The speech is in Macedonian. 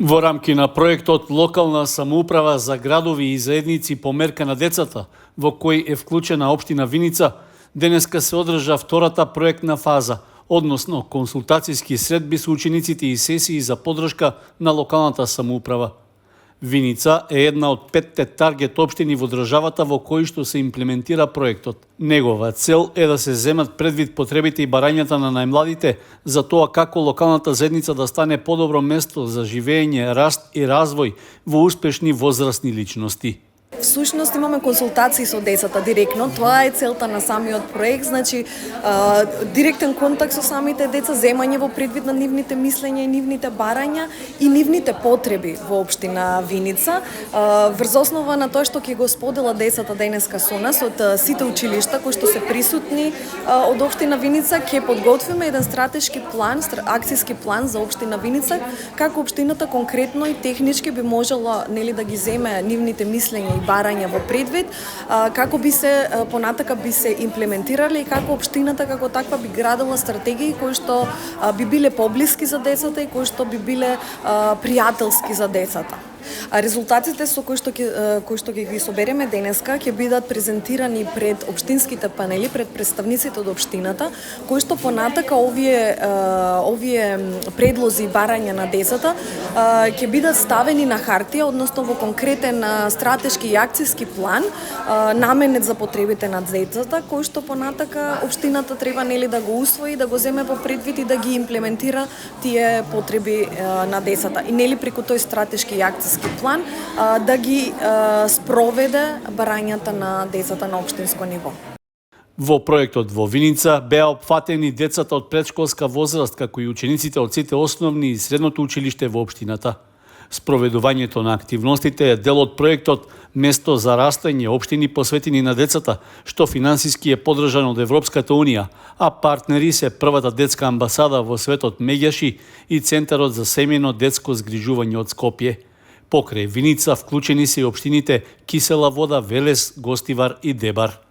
Во рамки на проектот Локална самоуправа за градови и заедници по мерка на децата, во кој е вклучена општина Виница, денеска се одржа втората проектна фаза, односно консултацијски средби со учениците и сесии за подршка на локалната самоуправа. Виница е една од 5 таргет општини во државата во кои што се имплементира проектот. Негова цел е да се земат предвид потребите и барањата на најмладите за тоа како локалната заедница да стане подобро место за живење, раст и развој во успешни возрастни личности. Всушност имаме консултации со децата директно, тоа е целта на самиот проект, значи директен контакт со самите деца, земање во предвид на нивните мислења и нивните барања и нивните потреби во општина Виница. Врз основа на тоа што ќе го сподела децата денеска со нас од сите училишта кои што се присутни од општина Виница, ќе подготвиме еден стратешки план, акцијски план за општина Виница, како општината конкретно и технички би можела да ги земе нивните мислења и барања во предвид, како би се понатака би се имплементирале и како општината како таква би градила стратегии кои што би биле поблиски за децата и кои што би биле пријателски за децата. Резултатите со кои што ќе ги собереме денеска ќе бидат презентирани пред општинските панели, пред представниците од општината, кои што понатака овие предлози и барања на децата ќе бидат ставени на хартија, односно во конкретен стратешки и акцијски план наменет за потребите на децата, кои што понатака општината треба да го усвои, да го земе во предвид и да ги имплементира тие потреби на децата. И преку тој стратешки и акцијски план да ги спроведе барањата на децата на општинско ниво. Во проектот во Виница беа опфатени децата од предшколска возраст, како и учениците од сите основни и средното училиште во општината. Спроведувањето на активностите е дел од проектот Место за растење општини посветени на децата, што финансиски е поддржан од Европската Унија, а партнери се првата детска амбасада во светот Меѓаши и Центарот за семејно детско згрижување од Скопје. Покрај Виница вклучени се и општините Кисела Вода, Велес, Гостивар и Дебар.